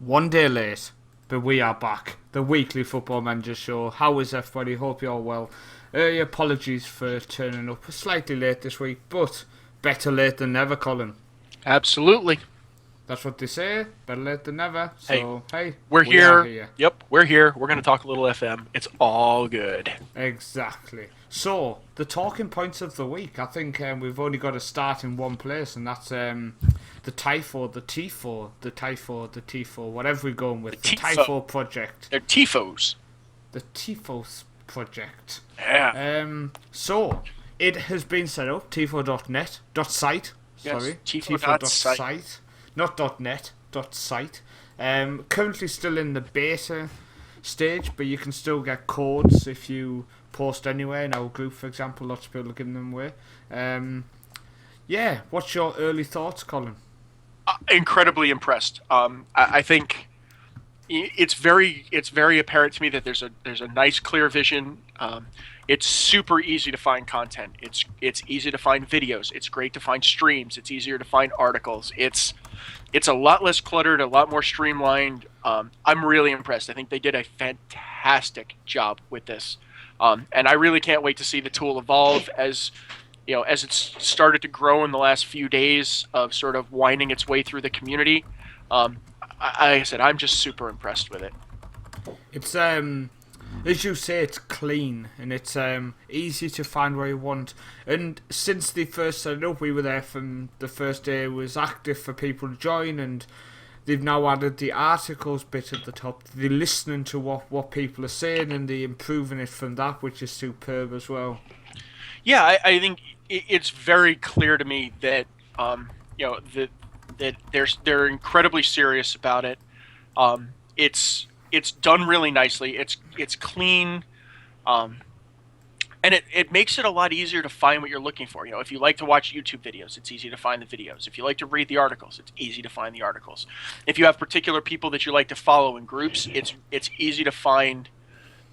One day late, but we are back. The weekly Football Manager Show. How is everybody? Hope you're well. Apologies for turning up slightly late this week, but better late than never, Colin. Absolutely. That's what they say. Better late than never. So, hey, we're we here. are here. Yep, we're here. We're going to talk a little FM. It's all good. Exactly. So, the talking points of the week. I think we've only got to start in one place, and that's the Tifo, whatever we're going with. The Tifo project. They're Tifos. The Tifos project. Yeah. So, it has been set up, tifo.net, .site. Yes, Sorry. tifo.site. Not .net, .site. Currently still in the beta stage, but you can still get codes if you post anywhere. In our group, for example, lots of people are giving them away. What's your early thoughts, Colin? Incredibly impressed. I think it's very apparent to me that there's a nice clear vision. It's super easy to find content. It's easy to find videos. It's great to find streams. It's easier to find articles. It's a lot less cluttered, a lot more streamlined. I'm really impressed. I think they did a fantastic job with this, and I really can't wait to see the tool evolve as it's started to grow in the last few days of sort of winding its way through the community. Like I said, I'm just super impressed with it. It's as you say, it's clean and it's easy to find where you want. And since they first set it up, we were there from the first day. It was active for people to join, and they've now added the articles bit at the top. They're listening to what people are saying, and they're improving it from that, which is superb as well. Yeah, I think it's very clear to me that that they're incredibly serious about it. It's done really nicely. It's clean, and it makes it a lot easier to find what you're looking for. If you like to watch YouTube videos, it's easy to find the videos. If you like to read the articles, it's easy to find the articles. If you have particular people that you like to follow in groups, it's easy to find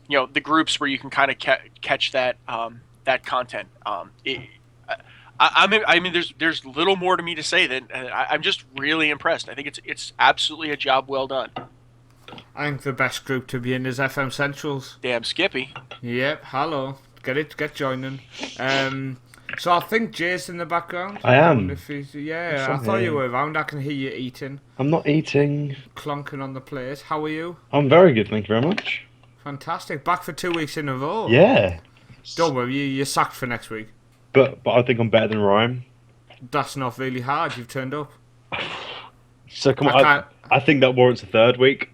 the groups where you can kind of catch that that content. I mean, there's little more to me to say than I'm just really impressed. I think it's absolutely a job well done. I think the best group to be in is FM Centrals. Damn Skippy. Yep, hello. Get joining. So I think Jay's in the background. I am. I thought you were around. I can hear you eating. I'm not eating. Clunking on the plate. How are you? I'm very good, thank you very much. Fantastic. Back for 2 weeks in a row. Yeah. Don't worry, you're sacked for next week. But I think I'm better than Ryan. That's not really hard. You've turned up. So come on. I think that warrants a third week.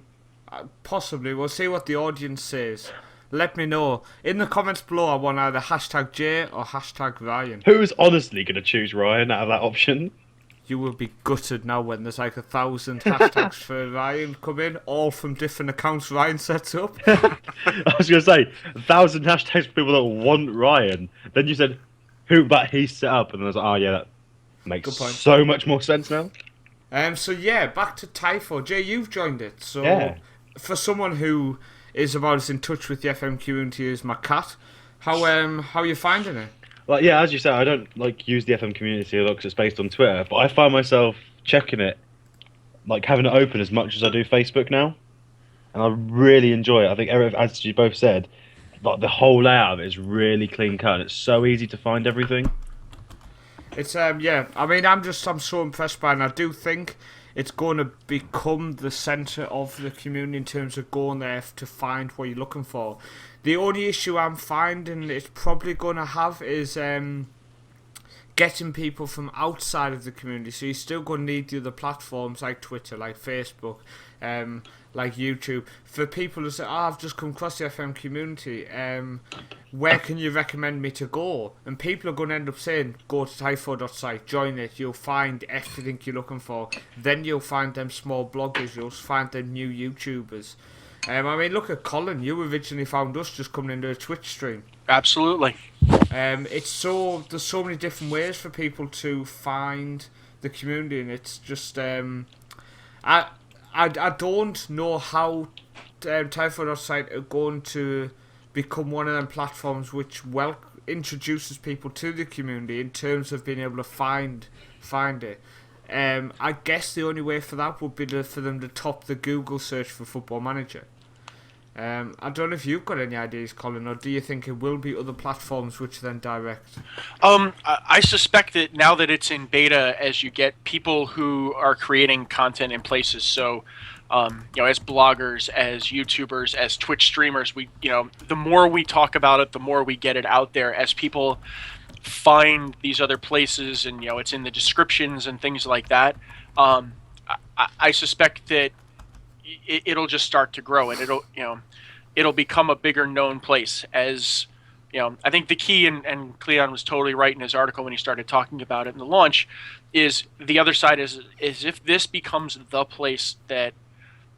Possibly. We'll see what the audience says. Let me know. In the comments below, I want either hashtag Jay or hashtag Ryan. Who's honestly going to choose Ryan out of that option? You will be gutted now when there's like 1,000 hashtags for Ryan come in, all from different accounts Ryan sets up. I was going to say, 1,000 hashtags for people that want Ryan. Then you said, who that he set up, and I was like, oh yeah, that makes so much more sense now. So yeah, back to Tifo. Jay, you've joined it. So yeah. For someone who is about as in touch with the FM community as my cat, how are you finding it? Well, yeah, as you said, I don't use the FM community a lot because it's based on Twitter, but I find myself checking it, having it open as much as I do Facebook now, and I really enjoy it. I think, as you both said, the whole layout of it is really clean cut. It's so easy to find everything. It's I'm so impressed by it, and I do think it's going to become the centre of the community in terms of going there to find what you're looking for. The only issue I'm finding it's probably going to have is getting people from outside of the community. So you're still going to need the other platforms like Twitter, like Facebook, like YouTube. For people who say, I've just come across the FM community, where can you recommend me to go? And people are going to end up saying, go to tifo.site, join it, you'll find everything you're looking for. Then you'll find them small bloggers, you'll find them new YouTubers. Look at Colin, you originally found us just coming into a Twitch stream. Absolutely. There's so many different ways for people to find the community, and it's just I don't know how Tifo.site are going to become one of them platforms which introduces people to the community in terms of being able to find it. I guess the only way for that would be for them to top the Google search for Football Manager. I don't know if you've got any ideas, Colin, or do you think it will be other platforms which then direct? I suspect that now that it's in beta, as you get people who are creating content in places, so as bloggers, as YouTubers, as Twitch streamers, the more we talk about it, the more we get it out there. As people find these other places, and it's in the descriptions and things like that. I suspect that it'll just start to grow, and it'll become a bigger known place. As I think the key, and Cleon was totally right in his article when he started talking about it in the launch, is the other side is if this becomes the place that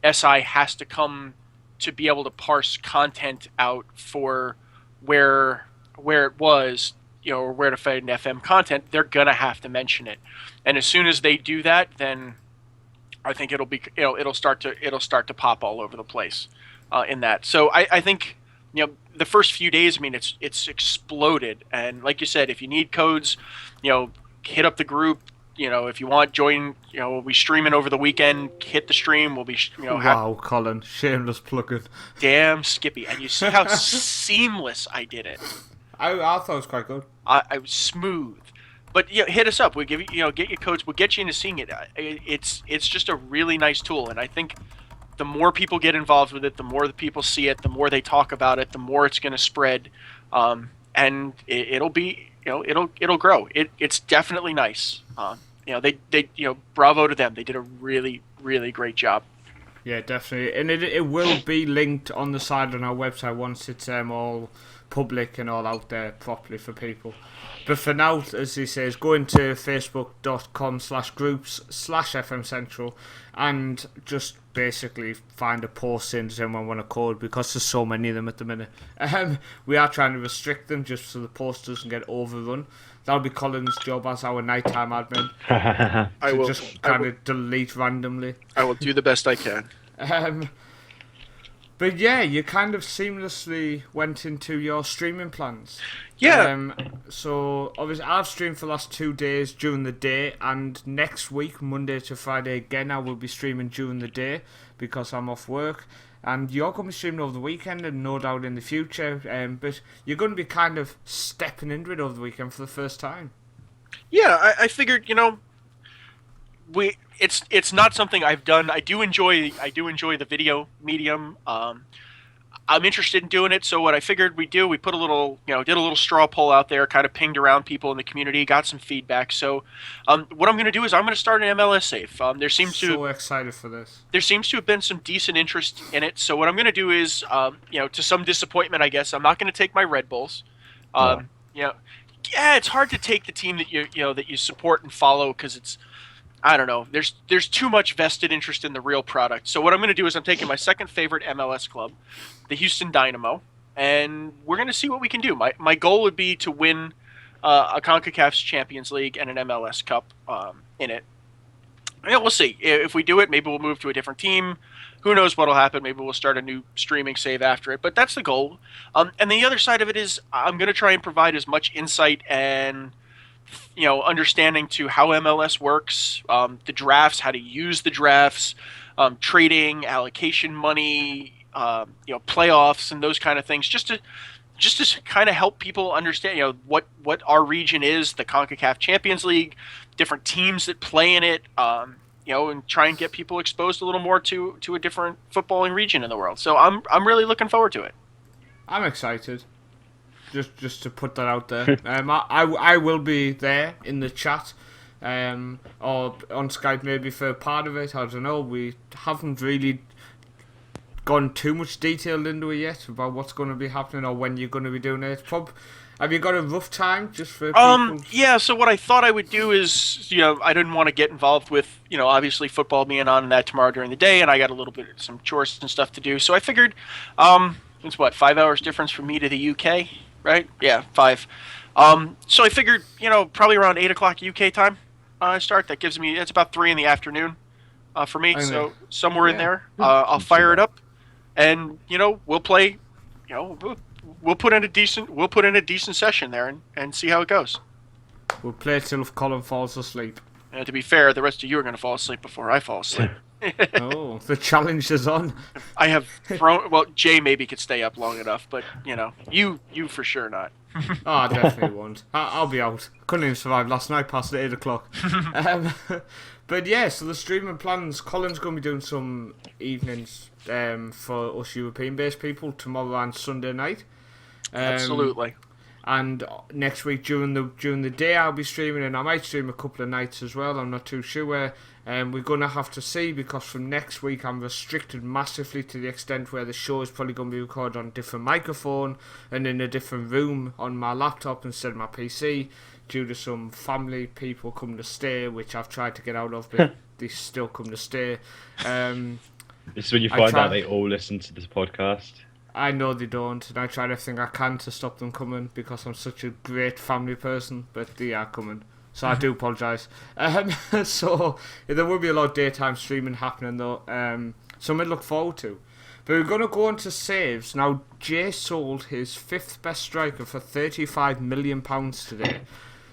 SI has to come to be able to parse content out for where it was, or where to find FM content, they're gonna have to mention it. And as soon as they do that, then I think it'll start to pop all over the place in that. So I think the first few days, it's exploded. And like you said, if you need codes, hit up the group. If you want, join. We'll be streaming over the weekend. Hit the stream. We'll be. Wow, Colin, shameless plugging. Damn, Skippy, and you see how seamless I did it. I thought it was quite good. I was smooth. But hit us up. We'll give you, get your codes. We'll get you into seeing it. It's just a really nice tool, and I think the more people get involved with it, the more the people see it, the more they talk about it, the more it's going to spread, and it'll be, it'll grow. It's definitely nice. They bravo to them. They did a really, really great job. Yeah, definitely, and it will be linked on the side on our website once it's all public and all out there properly for people. But for now, as he says, go into facebook.com/groups/FM Central and just basically find a post saying does anyone want a code, because there's so many of them at the minute. We are trying to restrict them just so the post doesn't get overrun. That'll be Colin's job as our nighttime admin. I will just kind of delete randomly. I will do the best I can. But yeah, you kind of seamlessly went into your streaming plans. Yeah. So obviously I've streamed for the last 2 days during the day, and next week, Monday to Friday again, I will be streaming during the day because I'm off work. And you're going to be streaming over the weekend and no doubt in the future. But you're going to be kind of stepping into it over the weekend for the first time. Yeah, I figured, it's not something I've done. I do enjoy the video medium. I'm interested in doing it, so what I figured we put a little, did a little straw poll out there, kind of pinged around people in the community, got some feedback. So what I'm going to do is I'm going to start an MLS safe. So excited for this. There seems to have been some decent interest in it. So what I'm going to do is, to some disappointment, I guess, I'm not going to take my Red Bulls. Yeah, it's hard to take the team that that you support and follow, because it's, I don't know. There's too much vested interest in the real product. So what I'm going to do is I'm taking my second favorite MLS club, the Houston Dynamo, and we're going to see what we can do. My goal would be to win a CONCACAF's Champions League and an MLS Cup in it. Yeah, we'll see. If we do it, maybe we'll move to a different team. Who knows what'll happen? Maybe we'll start a new streaming save after it. But that's the goal. And the other side of it is I'm going to try and provide as much insight and understanding to how MLS works, the drafts, how to use the drafts, trading, allocation money, playoffs, and those kind of things, just to kind of help people understand, what our region is, the CONCACAF Champions League, different teams that play in it, and try and get people exposed a little more to a different footballing region in the world. So I'm really looking forward to it. I'm excited. Just to put that out there, I will be there in the chat, or on Skype maybe for part of it. I don't know. We haven't really gone too much detail into it yet about what's going to be happening or when you're going to be doing it. Have you got a rough time just for people? Yeah, so what I thought I would do is, I didn't want to get involved with, obviously football being on that tomorrow during the day, and I got a little bit of some chores and stuff to do. So I figured, it's 5 hours difference from me to the UK, right? Yeah, 5. So I figured, probably around 8 o'clock UK time I start. That gives me, it's about 3 in the afternoon for me. So somewhere in there, I'll fire it up, and, we'll play, we'll put in a decent session there and see how it goes. We'll play till Colin falls asleep. And to be fair, the rest of you are going to fall asleep before I fall asleep. Oh, the challenge is on. I have thrown. Well, Jay maybe could stay up long enough, but you for sure not. Oh, I definitely won't. I'll be out. Couldn't even survive last night past 8 o'clock. But yeah, so the streaming plans. Colin's going to be doing some evenings for us European-based people tomorrow and Sunday night. Absolutely. And next week during the day I'll be streaming, and I might stream a couple of nights as well. I'm not too sure. We're gonna have to see, because from next week I'm restricted massively to the extent where the show is probably gonna be recorded on a different microphone and in a different room on my laptop instead of my PC, due to some family people coming to stay, which I've tried to get out of, but they still come to stay. This is when you find out they all listen to this podcast. I know they don't, and I tried everything I can to stop them coming because I'm such a great family person, but they are coming. So I do apologise. So there will be a lot of daytime streaming happening though, something to look forward to. But we're going to go on to saves. Now, Jay sold his 5th best striker for £35 million today.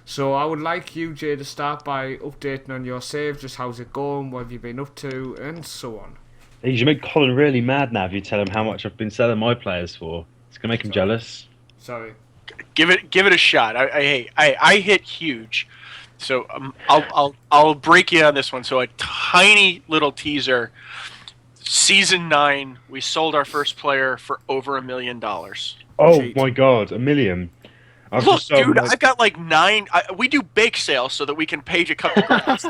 So I would like you, Jay, to start by updating on your save, just how's it going, what have you been up to, and so on. You should make Colin really mad now if you tell him how much I've been selling my players for. It's gonna make him jealous. Sorry. Give it a shot. I hit huge, so I'll break you on this one. So a tiny little teaser. Season 9, we sold our first player for over $1 million. Oh Cheat. my god, $1 million! Look, dude, I've got like 9. We do bake sales so that we can pay to cut the grass.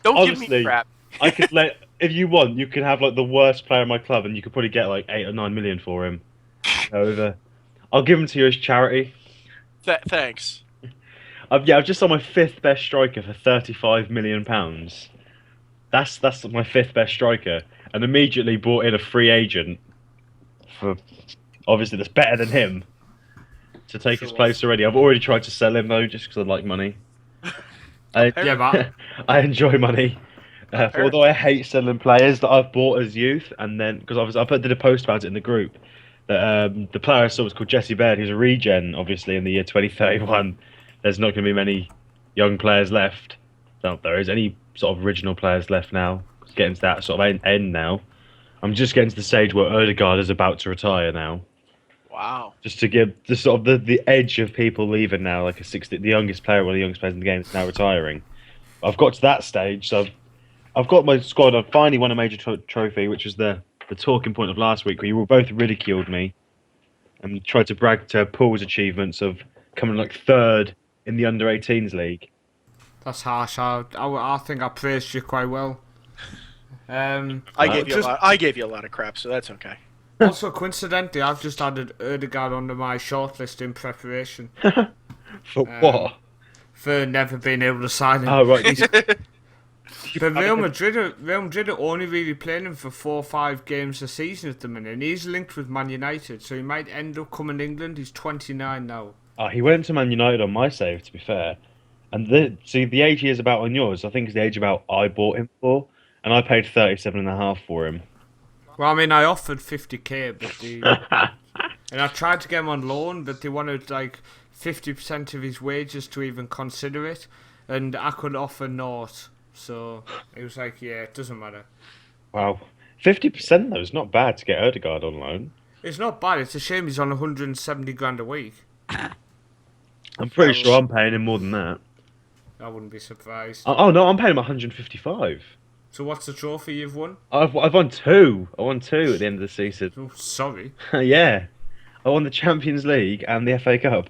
Don't Honestly, give me crap. I could let. If you want, you could have like the worst player in my club, and you could probably get like 8 or 9 million for him. Over. I'll give him to you as charity. Thanks. I've just sold my 5th best striker for £35 million. That's my 5th best striker, and immediately brought in a free agent for obviously that's better than him to take his place already. I've already tried to sell him though, just because I like money. Yeah, but I enjoy money. Although I hate selling players that I've bought as youth, and then because obviously I did a post about it in the group that the player I saw was called Jesse Baird, who's a regen. Obviously, in the year 2031, there's not going to be many young players left. Not there is any sort of original players left now. It's getting to that sort of end now. I'm just getting to the stage where Odegaard is about to retire now. Wow. Just to give the sort of the edge of people leaving now, like the youngest player, one of the youngest players in the game, is now retiring. I've got to that stage, so I've got my squad. I finally won a major trophy, which was the talking point of last week, where you both ridiculed me and tried to brag to Paul's achievements of coming like 3rd in the under-18s league. that's harsh. I think I praised you quite well. I gave you a lot of crap, so that's okay. Also, coincidentally, I've just added Odegaard onto my shortlist in preparation. For what? For never being able to sign him. Oh, right. But Real Madrid are only really playing him for 4 or 5 games a season at the minute, and he's linked with Man United, so he might end up coming to England. He's 29 now. Oh, he went to Man United on my save, to be fair. And the age he is about on yours, I think is the age about I bought him for, and I paid 37.5 for him. Well, I mean, I offered 50k, but and I tried to get him on loan, but they wanted like 50% of his wages to even consider it, and I could offer naught. So it was like, yeah, it doesn't matter. Wow. 50% though is not bad to get Odegaard on loan. It's not bad. It's a shame he's on 170 grand a week. I'm pretty sure I'm paying him more than that. I wouldn't be surprised. Oh no, I'm paying him 155. So what's the trophy you've won? I've won 2. I won 2 at the end of the season. Oh, sorry. Yeah. I won the Champions League and the FA Cup.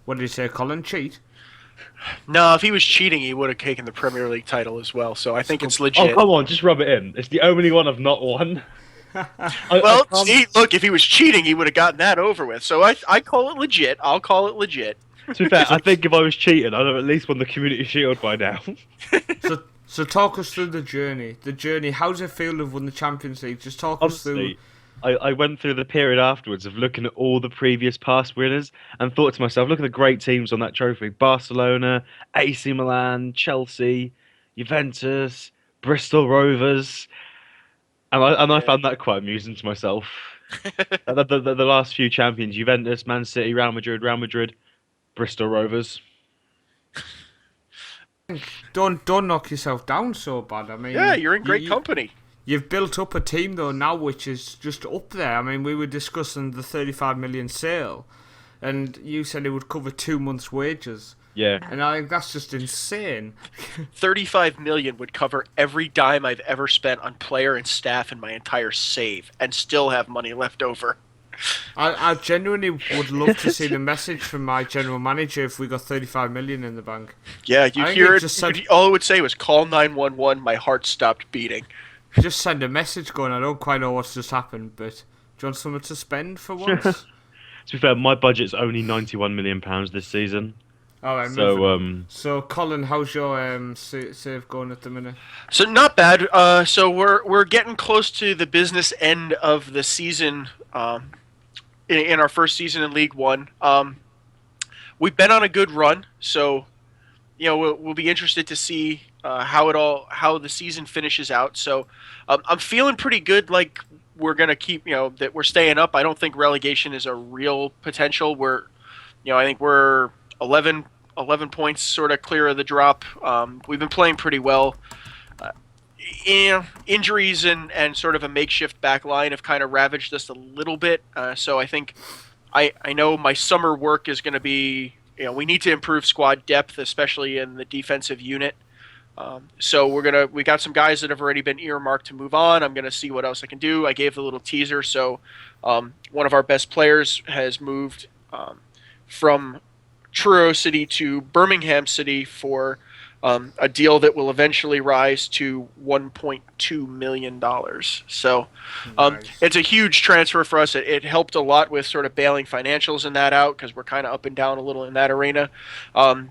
What did he say, Colin? Cheat? No, if he was cheating, he would have taken the Premier League title as well. So I think it's Oh, legit. come on, just rub it in. It's the only one I've not won. Well, see, look, if he was cheating, he would have gotten that over with. So I call it legit. I'll call it legit. To be fair, I think if I was cheating, I'd have at least won the Community Shield by now. So talk us through the journey. How does it feel to have won the Champions League? Just talk us through. I went through the period afterwards of looking at all the previous past winners and thought to myself, look at the great teams on that trophy. Barcelona, AC Milan, Chelsea, Juventus, Bristol Rovers. And I found that quite amusing to myself. the last few champions, Juventus, Man City, Real Madrid, Bristol Rovers. don't knock yourself down so bad. I mean, Yeah, you're in great company. You've built up a team though now, which is just up there. I mean, we were discussing the 35 million sale, and you said it would cover 2 months' wages. Yeah. And I think that's just insane. 35 million would cover every dime I've ever spent on player and staff in my entire save, and still have money left over. I genuinely would love to see the message from my general manager if we got 35 million in the bank. Yeah, I you think hear it it. just said- All it would say was call 911. My heart stopped beating. Just send a message going, I don't quite know what's just happened, but do you want something to spend for once? To be fair, my budget's only £91 million this season. All right, so Colin, how's your save going at the minute? So not bad. So we're getting close to the business end of the season. In our first season in League One, we've been on a good run. So, we'll be interested to see how the season finishes out. So, I'm feeling pretty good. Like we're gonna keep, that we're staying up. I don't think relegation is a real potential. I think we're 11 points sort of clear of the drop. We've been playing pretty well. Injuries and sort of a makeshift back line have kind of ravaged us a little bit. So I think I know my summer work is going to be, we need to improve squad depth, especially in the defensive unit. So we got some guys that have already been earmarked to move on. I'm going to see what else I can do. I gave the little teaser. So one of our best players has moved from Truro City to Birmingham City for a deal that will eventually rise to $1.2 million. So Nice. it's a huge transfer for us. It helped a lot with sort of bailing financials and that out because we're kind of up and down a little in that arena. I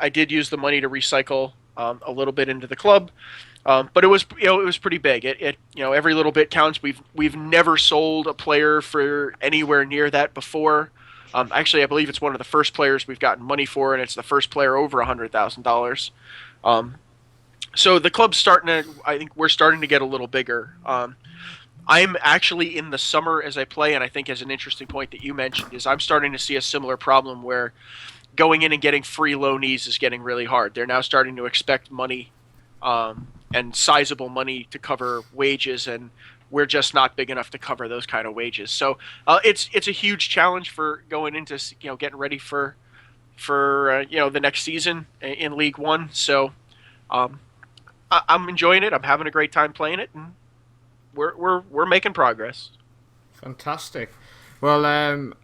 did use the money to recycle a little bit into the club, but it was pretty big. Every little bit counts. We've never sold a player for anywhere near that before. Actually, I believe it's one of the first players we've gotten money for, and it's the first player over $100,000. So the club's I think we're starting to get a little bigger. I'm actually in the summer as I play, and I think as an interesting point that you mentioned is I'm starting to see a similar problem where going in and getting free loanees is getting really hard. They're now starting to expect money and sizable money to cover wages, and we're just not big enough to cover those kind of wages. So it's a huge challenge for going into getting ready for the next season in League One. So I'm enjoying it. I'm having a great time playing it, and we're making progress. Fantastic. Well,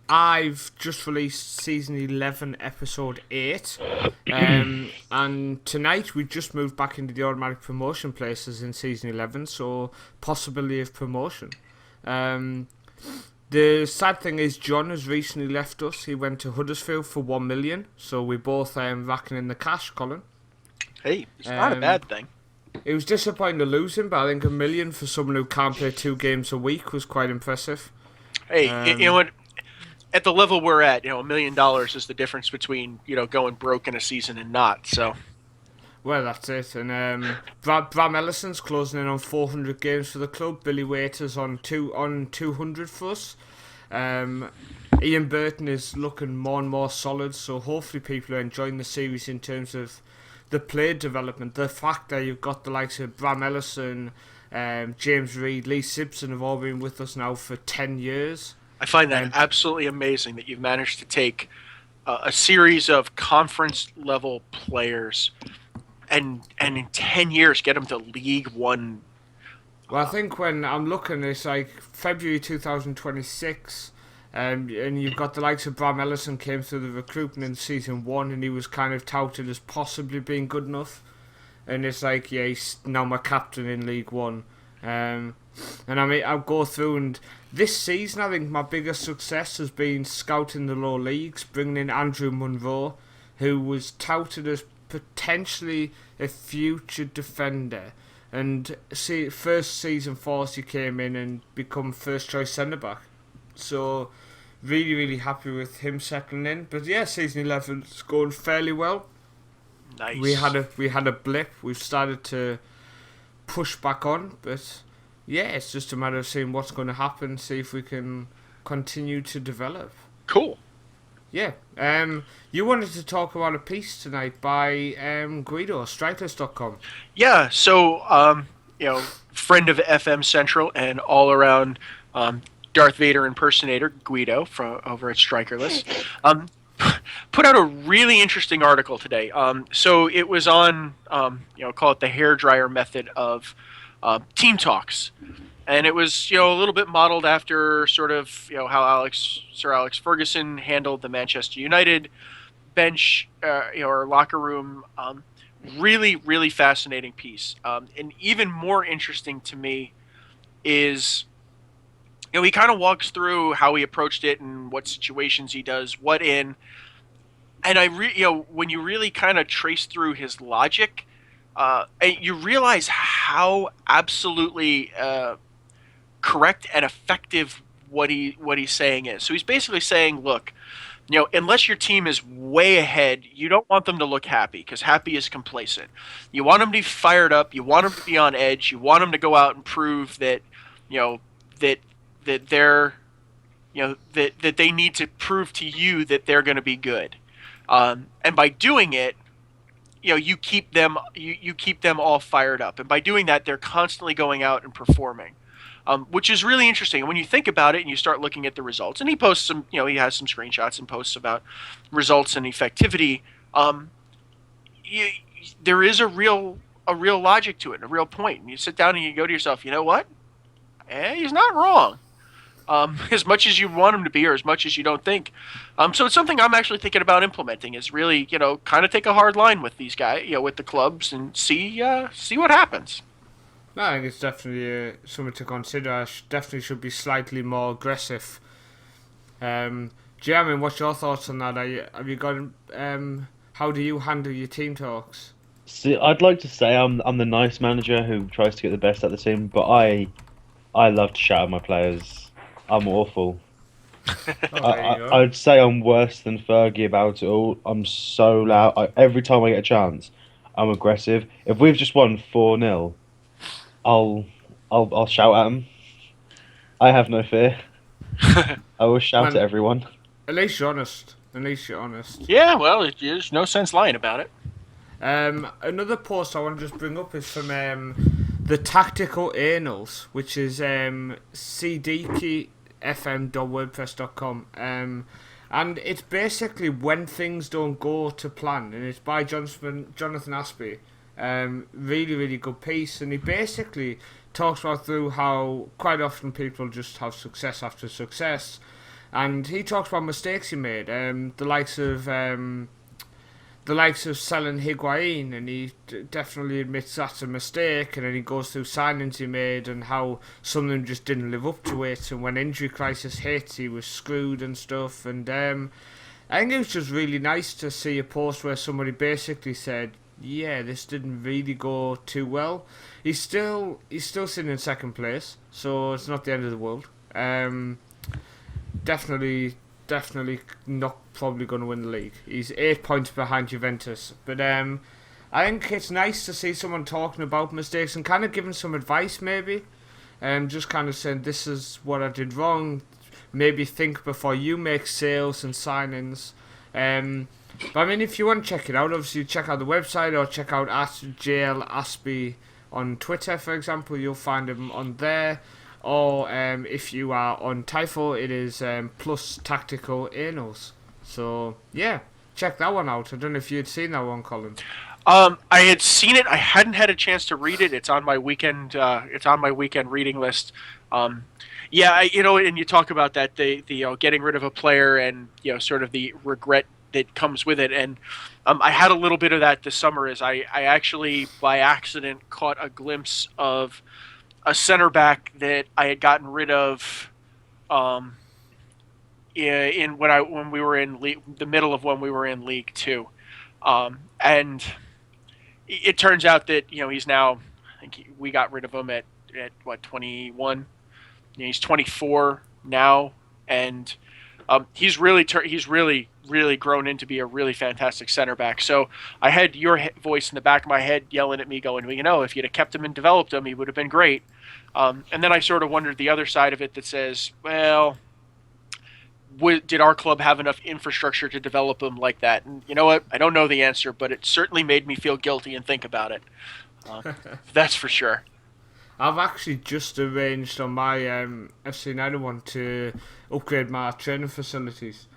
I've just released season 11, episode 8, and tonight we just moved back into the automatic promotion places in season 11, so possibility of promotion. The sad thing is John has recently left us. He went to Huddersfield for 1 million, so we're both racking in the cash, Colin. Hey, it's not a bad thing. It was disappointing to lose him, but I think 1 million for someone who can't play 2 games a week was quite impressive. Hey, you know what? At the level we're at, $1 million is the difference between going broke in a season and not. So, well, that's it. And Bram Ellison's closing in on 400 games for the club. Billy Waiter's on 200 for us. Ian Burton is looking more and more solid. So hopefully people are enjoying the series in terms of the play development. The fact that you've got the likes of Bram Ellison, James Reed, Lee Simpson have all been with us now for 10 years. I find that absolutely amazing that you've managed to take a series of conference level players and in 10 years get them to League One. Well, I think when I'm looking, it's like February 2026, and you've got the likes of Bram Ellison came through the recruitment in season 1, and he was kind of touted as possibly being good enough. And it's like, yeah, he's now my captain in League One. And I mean, I'll go through, and this season, I think my biggest success has been scouting the lower leagues, bringing in Andrew Munro, who was touted as potentially a future defender. And first season for us, he came in and become first choice centre back. So, really, really happy with him settling in. But yeah, season 11's going fairly well. Nice. We had a blip. We've started to push back on, but yeah, it's just a matter of seeing what's going to happen. See if we can continue to develop. Cool. Yeah. You wanted to talk about a piece tonight by Guido, strikeless.com. Yeah, so friend of FM Central and all around Darth Vader impersonator Guido from over at Strikerless, um, put out a really interesting article today. So it was on call it the hair dryer method of team talks, and it was a little bit modeled after sort of how Sir Alex Ferguson handled the Manchester United bench or locker room. Really, really fascinating piece. And even more interesting to me is, he kind of walks through how he approached it and what situations he does what in. And when you really kind of trace through his logic, you realize how absolutely correct and effective what he's saying is. So he's basically saying, look, unless your team is way ahead, you don't want them to look happy because happy is complacent. You want them to be fired up. You want them to be on edge. You want them to go out and prove that, that they're, that they need to prove to you that they're going to be good. And by doing it, you keep them all fired up. And by doing that, they're constantly going out and performing. Which is really interesting. And when you think about it and you start looking at the results, and he posts some, he has some screenshots and posts about results and effectivity. There is a real logic to it, a real point. And you sit down and you go to yourself, you know what? He's not wrong. As much as you want him to be, or as much as you don't think. So it's something I'm actually thinking about implementing. Is really, kind of take a hard line with these guys, with the clubs, and see what happens. No, I think it's definitely something to consider. I definitely should be slightly more aggressive. Jeremy, what's your thoughts on that? Have you got? How do you handle your team talks? See, I'd like to say I'm the nice manager who tries to get the best out of the team, but I love to shout at my players. I'm awful. I'd say I'm worse than Fergie about it all. I'm so loud. Every time I get a chance, I'm aggressive. If we've just won 4-0. I'll shout at them. I have no fear. I will shout at everyone. At least you're honest. Yeah, well, there's no sense lying about it. Another post I want to just bring up is from the Tactical Anals, which is cdkfm.wordpress.com. And it's basically when things don't go to plan, and it's by Jonathan Aspie. Really, really good piece, and he basically talks about through how quite often people just have success after success, and he talks about mistakes he made, the likes of selling Higuain, and he definitely admits that's a mistake, and then he goes through signings he made and how some of them just didn't live up to it, and when injury crisis hit, he was screwed and stuff, and I think it was just really nice to see a post where somebody basically said, yeah, this didn't really go too well. He's still sitting in second place, so it's not the end of the world. Definitely not probably going to win the league. He's 8 points behind Juventus, but I think it's nice to see someone talking about mistakes and kind of giving some advice, maybe. Just kind of saying, this is what I did wrong. Maybe think before you make sales and signings. But I mean, if you want to check it out, obviously check out the website or check out @JLAspie on Twitter, for example. You'll find him on there. Or if you are on Tifo, it is plus Tactical Anals. So yeah, check that one out. I don't know if you'd seen that one, Colin. I had seen it. I hadn't had a chance to read it. It's on my weekend. It's on my weekend reading list. Yeah, and you talk about that the getting rid of a player and sort of the regret that comes with it, and I had a little bit of that this summer as I actually by accident caught a glimpse of a center back that I had gotten rid of when we were in the middle of when we were in League Two, and it turns out that he's now, I think we got rid of him at what, 21. He's 24 now, and he's really grown into be a really fantastic center back. So I had your voice in the back of my head yelling at me, going, well, if you'd have kept him and developed him, he would have been great. And then I sort of wondered the other side of it that says, well, did our club have enough infrastructure to develop them like that? And you know what? I don't know the answer, but it certainly made me feel guilty and think about it. That's for sure. I've actually just arranged on my FC91 to upgrade my training facilities.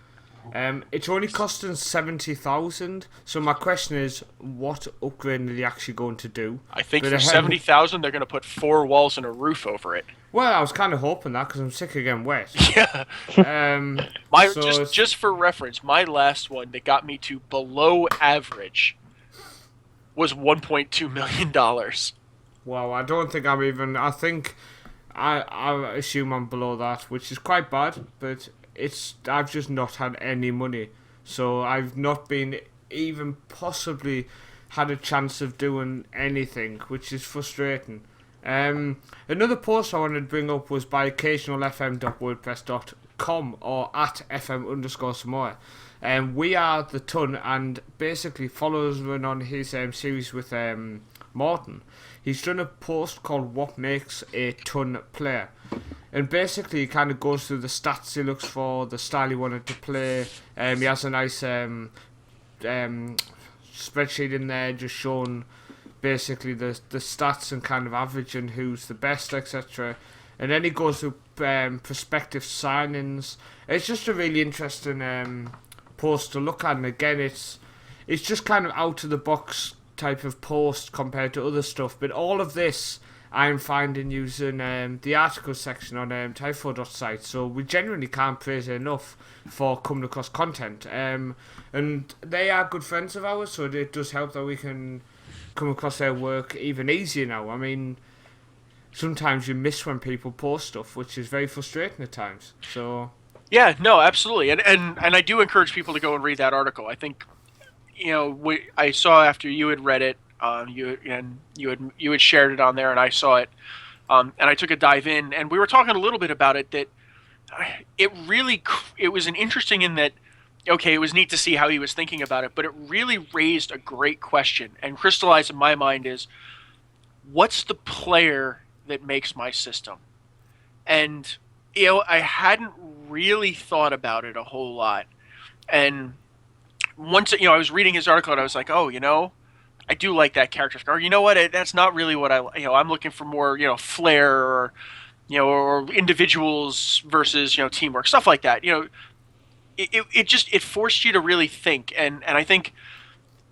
It's only costing 70,000. So my question is, what upgrade are they actually going to do? I think for 70,000, they're going to put 4 walls and a roof over it. Well, I was kind of hoping that because I'm sick of getting wet. Yeah. Just for reference, my last one that got me to below average was $1.2 million. Well, I don't think I'm even. I think I assume I'm below that, which is quite bad. But I've just not had any money, so I've not been even possibly had a chance of doing anything, which is frustrating. Another post I wanted to bring up was by occasionalfm.wordpress.com or at fm_Samoa. We are the Ton, and basically follows on his series with Morton. He's done a post called "What Makes a Ton Player," and basically he kind of goes through the stats he looks for, the style he wanted to play. He has a nice spreadsheet in there just showing basically the stats and kind of averaging who's the best, etc. And then he goes through prospective signings. It's just a really interesting post to look at, and again it's just kind of out of the box type of post compared to other stuff, but all of this I'm finding using the article section on Tifo.site, so we genuinely can't praise it enough for coming across content, and they are good friends of ours, so it does help that we can come across their work even easier now. I mean, sometimes you miss when people post stuff, which is very frustrating at times. So yeah, no, absolutely, and I do encourage people to go and read that article. I think, I saw after you had read it, you had shared it on there, and I saw it, and I took a dive in, and we were talking a little bit about it. That it was an interesting in that. Okay, it was neat to see how he was thinking about it, but it really raised a great question and crystallized in my mind is, what's the player that makes my system? And I hadn't really thought about it a whole lot, and once I was reading his article and I was like, oh, I do like that character. Or you know what? That's not really what I'm looking for more, flair or, or individuals versus, teamwork, stuff like that. It forced you to really think. And I think,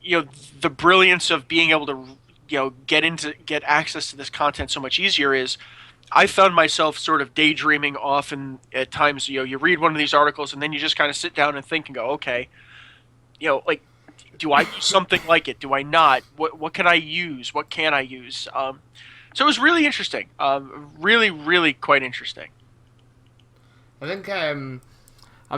the brilliance of being able to, get access to this content so much easier is I found myself sort of daydreaming off, and at times, you read one of these articles and then you just kind of sit down and think and go, okay, like, do I use something like it? Do I not? What can I use? What can I use? So it was really interesting. Really, really quite interesting. I think I'm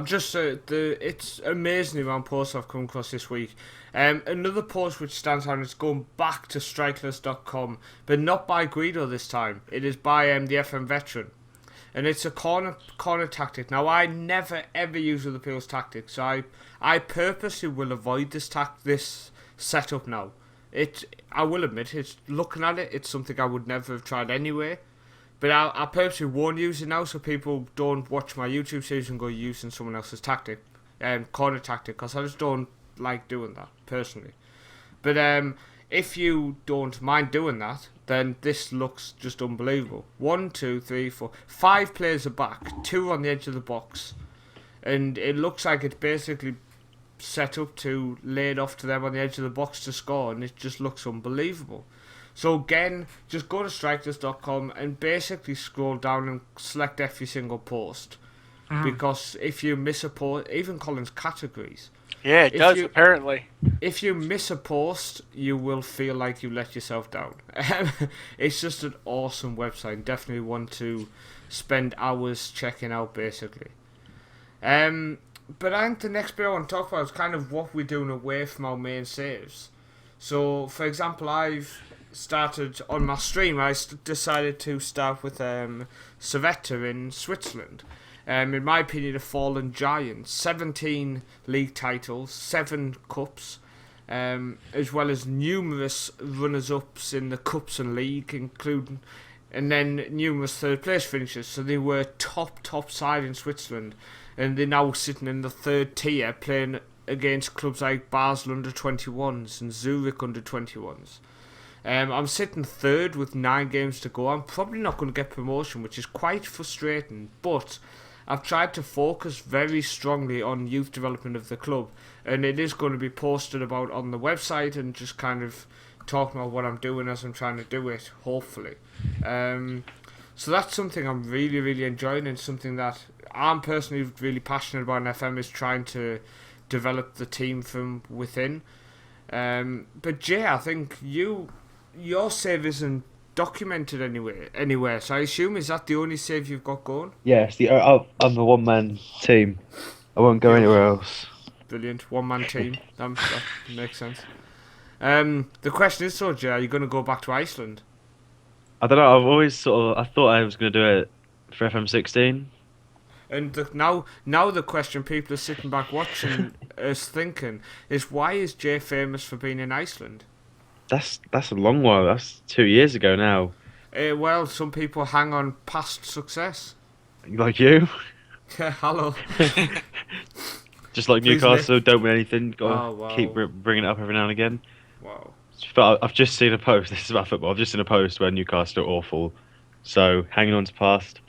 just it's amazing the amount of posts I've come across this week. Another post which stands out is going back to strikeless.com, but not by Guido this time. It is by the FM veteran. And it's a corner tactic. Now, I never ever use other people's tactics, so I purposely will avoid this setup now. I will admit, looking at it, it's something I would never have tried anyway. But I purposely won't use it now, so people don't watch my YouTube series and go using someone else's tactic, corner tactic, because I just don't like doing that personally. But if you don't mind doing that, then this looks just unbelievable. 1, 2, 3, 4, 5 players are back, 2 on the edge of the box, and it looks like it's basically set up to lay it off to them on the edge of the box to score, and it just looks unbelievable. So again, just go to strikeless.com and basically scroll down and select every single post, because if you miss a post, even Colin's categories. Yeah, it does, apparently. If you miss a post, you will feel like you let yourself down. It's just an awesome website. Definitely one to spend hours checking out, basically. But I think the next bit I want to talk about is kind of what we're doing away from our main saves. So, for example, I've started on my stream, I decided to start with Servetta in Switzerland. In my opinion, a fallen giant. 17 league titles, 7 cups, as well as numerous runners-ups in the cups and league, including and then numerous third place finishes. So they were top side in Switzerland, and they're now sitting in the third tier playing against clubs like Basel under 21s and Zurich under 21s. I'm sitting third with 9 games to go. I'm probably not going to get promotion, which is quite frustrating, but I've tried to focus very strongly on youth development of the club, and it is going to be posted about on the website and just kind of talking about what I'm doing as I'm trying to do it, hopefully. So that's something I'm really, really enjoying, and something that I'm personally really passionate about in FM, is trying to develop the team from within. But Jay, I think your save isn't documented anywhere, so I assume, is that the only save you've got going? Yes, I'm the one-man team. I won't go anywhere else. Brilliant, one-man team. That makes sense. The question is, so Jay, are you going to go back to Iceland? I don't know. I've always I thought I was going to do it for FM16. And now the question people are sitting back watching us thinking is, why is Jay famous for being in Iceland? That's a long while. That's 2 years ago now. Well, some people hang on past success. Like you. Hello. Just like Please, Newcastle, don't win anything. Got to wow. keep bringing it up every now and again. Wow. But I've just seen a post. This is about football. I've just seen a post where Newcastle are awful. So hanging on to past,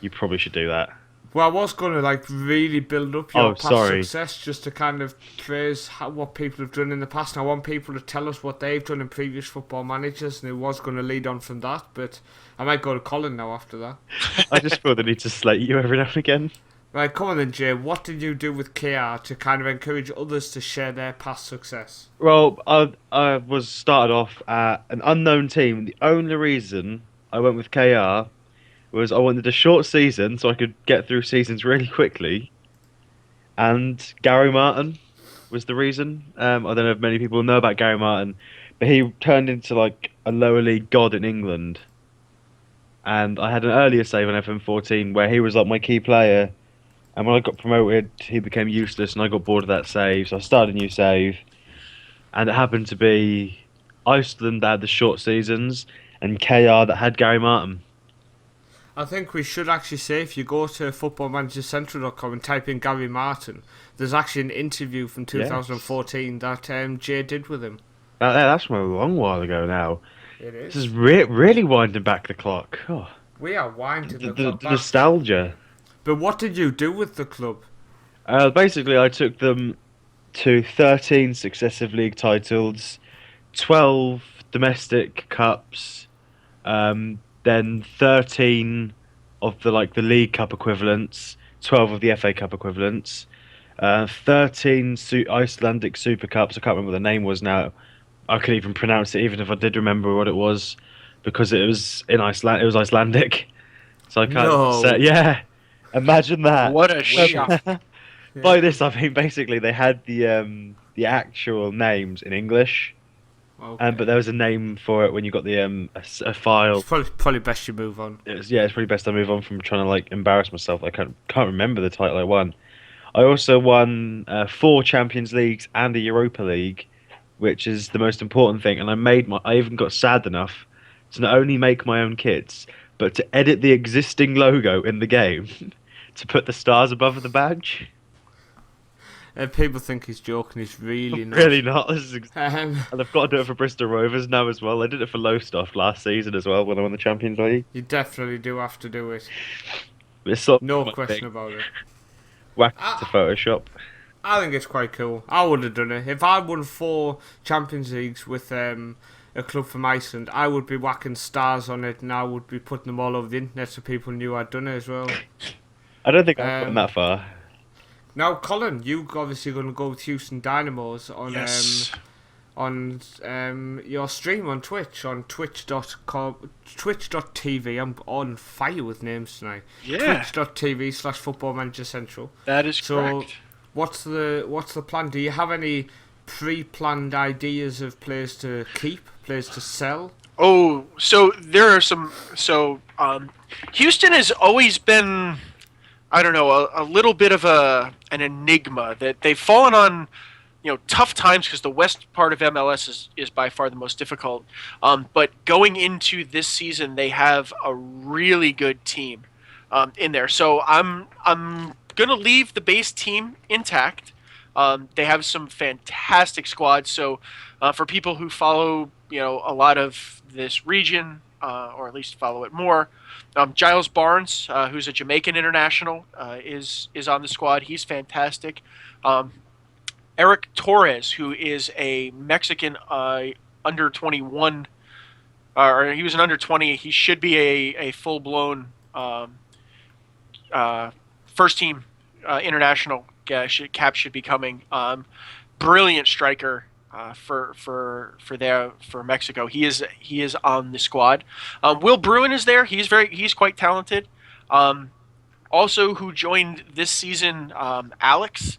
you probably should do that. Well, I was going to really build up your past success, just to kind of praise what people have done in the past. And I want people to tell us what they've done in previous football managers, and it was going to lead on from that. But I might go to Colin now after that. I just feel the need to slate you every now and again. Right, come on then, Jay. What did you do with KR to kind of encourage others to share their past success? Well, I was started off at an unknown team. The only reason I went with KR was I wanted a short season so I could get through seasons really quickly. And Gary Martin was the reason. I don't know if many people know about Gary Martin, but he turned into a lower league god in England. And I had an earlier save on FM14 where he was my key player. And when I got promoted, he became useless, and I got bored of that save, so I started a new save. And it happened to be Iceland that had the short seasons, and KR that had Gary Martin. I think we should actually say, if you go to footballmanagercentral.com and type in Gary Martin, there's actually an interview from 2014 that Jay did with him. That's from a long while ago now. It is. This is really winding back the clock. Oh. We are winding the clock back. Nostalgia. But what did you do with the club? Basically, I took them to 13 successive league titles, 12 domestic cups, then 13 of the League Cup equivalents, 12 of the FA Cup equivalents, 13 Icelandic Super Cups. I can't remember what the name was now. I couldn't even pronounce it, even if I did remember what it was, because it was in Iceland. It was Icelandic, so I can't say. Yeah, imagine that. What a shock! By this, I mean basically they had the actual names in English. Okay. But there was a name for it when you got the a file. It's probably best you move on. It's probably best I move on from trying to embarrass myself. I can't remember the title I won. I also won 4 Champions Leagues and a Europa League, which is the most important thing. And I even got sad enough to not only make my own kits, but to edit the existing logo in the game to put the stars above the badge. People think he's joking. He's really not. Really not. This is And I've got to do it for Bristol Rovers now as well. I did it for Lowestoft last season as well when I won the Champions League. you definitely do have to do it. It's No question about it. Whack to Photoshop. I think it's quite cool. I would have done it. If I won 4 Champions Leagues with a club from Iceland, I would be whacking stars on it, and I would be putting them all over the internet so people knew I'd done it as well. I don't think I've gone that far. Now, Colin, you're obviously going to go with Houston Dynamos on your stream on Twitch, on twitch.tv. I'm on fire with names tonight. Yeah. Twitch.tv/Football Manager Central. That is correct. What's the plan? Do you have any pre-planned ideas of players to keep, players to sell? Oh, so there are some. So Houston has always been, I don't know, a little bit of an enigma that they've fallen on. tough times because the west part of MLS is by far the most difficult. But going into this season, they have a really good team in there. So I'm gonna leave the base team intact. They have some fantastic squads. So for people who follow a lot of this region, or at least follow it more, Giles Barnes, who's a Jamaican international, is on the squad. He's fantastic. Eric Torres, who is a Mexican under 21, or he was an under 20. He should be a full blown first team international. Cap should be coming. Brilliant striker for Mexico. He is on the squad. Will Bruin is there. He's quite talented. Also, who joined this season, Alex.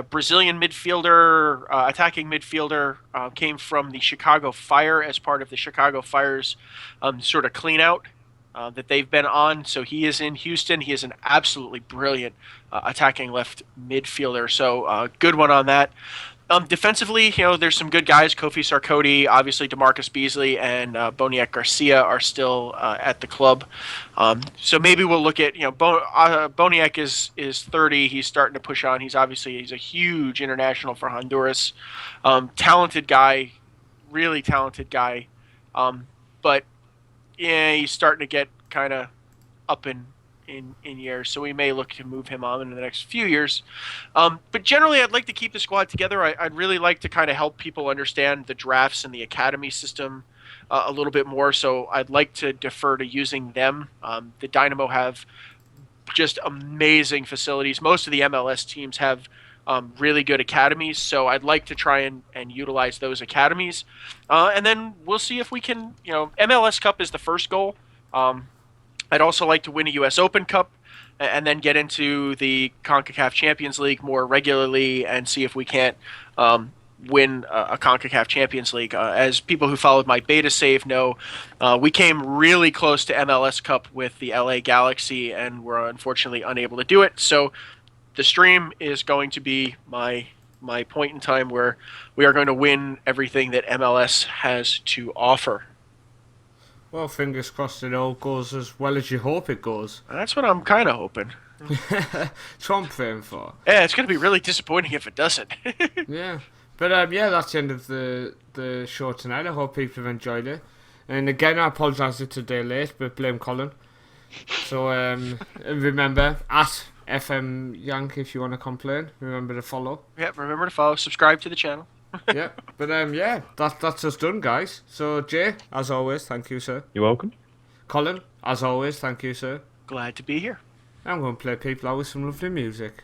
Brazilian midfielder, attacking midfielder, came from the Chicago Fire as part of the Chicago Fire's sort of clean out that they've been on. So he is in Houston. He is an absolutely brilliant attacking left midfielder. So good one on that. Defensively, there's some good guys. Kofi Sarkodie, obviously DeMarcus Beasley, and Boniek Garcia are still at the club. So maybe we'll look at, Boniek is 30. He's starting to push on. He's a huge international for Honduras. Talented guy, really talented guy. But yeah, he's starting to get kind of up in years, so we may look to move him on in the next few years. But generally, I'd like to keep the squad together. I'd really like to kind of help people understand the drafts and the academy system a little bit more, so I'd like to defer to using them. The Dynamo have just amazing facilities. Most of the MLS teams have really good academies, so I'd like to try and utilize those academies. And then we'll see if we can, MLS Cup is the first goal. I'd also like to win a U.S. Open Cup and then get into the CONCACAF Champions League more regularly and see if we can't win a CONCACAF Champions League. As people who followed my beta save know, we came really close to MLS Cup with the LA Galaxy and were unfortunately unable to do it. So the stream is going to be my point in time where we are going to win everything that MLS has to offer. Well, fingers crossed it all goes as well as you hope it goes. That's what I'm kind of hoping. That's what I'm praying for. Yeah, it's going to be really disappointing if it doesn't. Yeah. But that's the end of the show tonight. I hope people have enjoyed it. And again, I apologise it's a day late, but blame Colin. So remember, at FM Yank if you want to complain. Remember to follow. Yeah, remember to follow. Subscribe to the channel. Yeah, but that's us done, guys. So Jay, as always, thank you, sir. You're welcome. Colin, as always, thank you, sir. Glad to be here. I'm going to play people out with some lovely music.